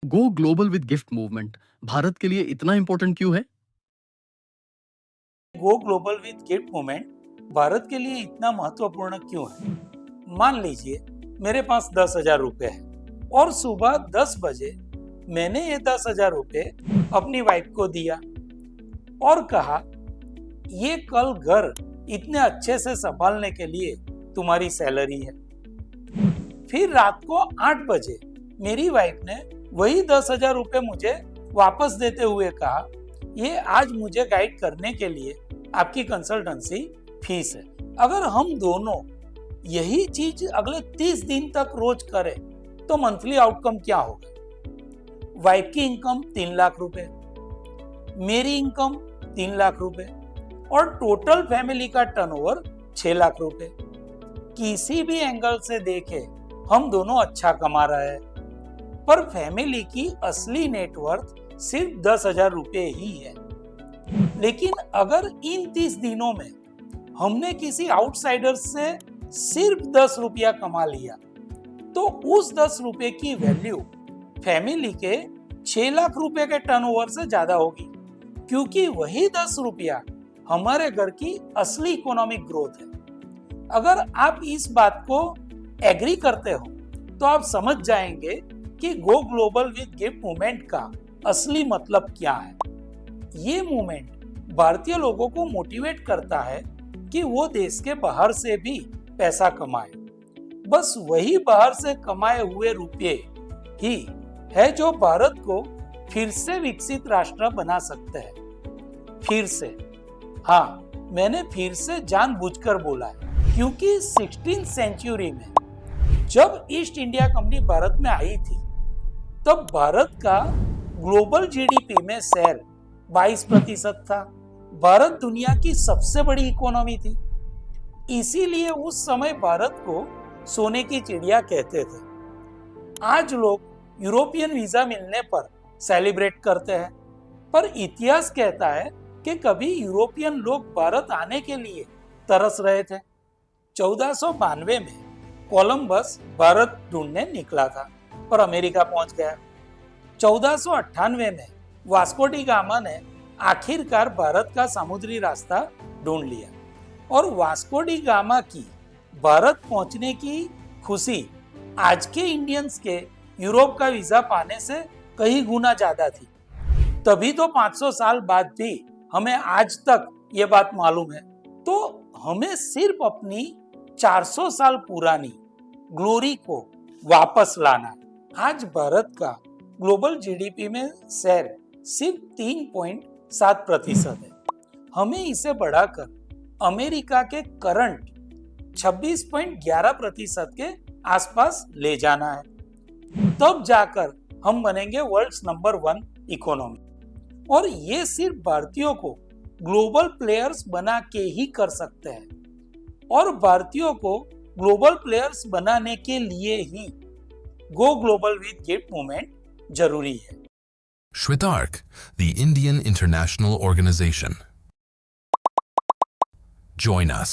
Go global with gift movement Bharat के लिए इतना इंपॉर्टेंट क्यों है? गो global with gift movement Bharat के लिए इतना महत्वपूर्ण क्यों है? मान लीजिए मेरे पास 10,000 रुपए है और सुबह 10 बजे मैंने ये 10,000 रुपए अपनी वाइफ को दिया और कहा ये कल घर इतने अच्छे से संभालने के लिए तुम्हारी सैलरी है। फिर रात को 8 बजे मेरी वाइफ ने वही 10,000 रुपए मुझे वापस देते हुए कहा ये आज मुझे गाइड करने के लिए आपकी कंसल्टेंसी फीस है। अगर हम दोनों यही चीज अगले 30 दिन तक रोज करें तो मंथली आउटकम क्या होगा? वाइफ की इनकम 3 लाख रुपए, मेरी इनकम 3 लाख रुपए और टोटल फैमिली का टर्नओवर 6 लाख रुपए। किसी भी एंगल से देखे हम दोनों अच्छा कमा रहे हैं, पर फैमिली की असली नेटवर्थ सिर्फ 10,000 रुपए ही है। लेकिन अगर इन 30 दिनों में हमने किसी आउटसाइडर से सिर्फ 10 रुपया कमा लिया तो उस 10 रुपए की वैल्यू फैमिली के 6 लाख रुपए के टर्नओवर से ज्यादा होगी, क्योंकि वही 10 रुपया हमारे घर की असली इकोनॉमिक ग्रोथ है। अगर आप इस बात को एग्री करते हो तो आप समझ जाएंगे कि गो ग्लोबल विद गिफ्ट मूवमेंट का असली मतलब क्या है। ये मूवमेंट भारतीय लोगों को मोटिवेट करता है कि वो देश के बाहर से भी पैसा कमाए। बस वही बाहर से कमाए हुए रुपये ही है जो भारत को फिर से विकसित राष्ट्र बना सकते हैं। फिर से, हाँ, मैंने फिर से जानबूझकर बोला है, क्योंकि 16th सेंचुरी में जब ईस्ट इंडिया कंपनी भारत में आई थी तब भारत का ग्लोबल जीडीपी में शेयर 22% था। भारत दुनिया की सबसे बड़ी इकोनॉमी थी, इसीलिए उस समय भारत को सोने की चिड़िया कहते थे। आज लोग यूरोपियन वीजा मिलने पर सेलिब्रेट करते हैं, पर इतिहास कहता है कि कभी यूरोपियन लोग भारत आने के लिए तरस रहे थे। 1492 में कोलंबस भारत ढूंढने निकला था पर अमेरिका पहुंच गया। 1498 में वास्को डी गामा ने आखिरकार भारत का समुद्री रास्ता ढूंढ लिया और वास्को डी गामा की भारत पहुंचने की खुशी आज के इंडियंस के यूरोप का वीजा पाने से कई गुना ज्यादा थी। तभी तो 500 साल बाद भी हमें आज तक ये बात मालूम है। तो हमें सिर्फ अपनी 400 साल पुरानी ग्लोरी को वापस लाना है। आज भारत का ग्लोबल जीडीपी में शेयर सिर्फ 3.7% है। हमें इसे बढ़ाकर अमेरिका के करंट 26.11% के आसपास ले जाना है, तब जाकर हम बनेंगे वर्ल्ड्स नंबर 1 इकोनॉमी। और ये सिर्फ भारतीयों को ग्लोबल प्लेयर्स बना के ही कर सकते हैं, और भारतीयों को ग्लोबल प्लेयर्स बनाने के लिए ही go global with gift movement जरूरी है। Shwetark, the Indian International Organization. Join us.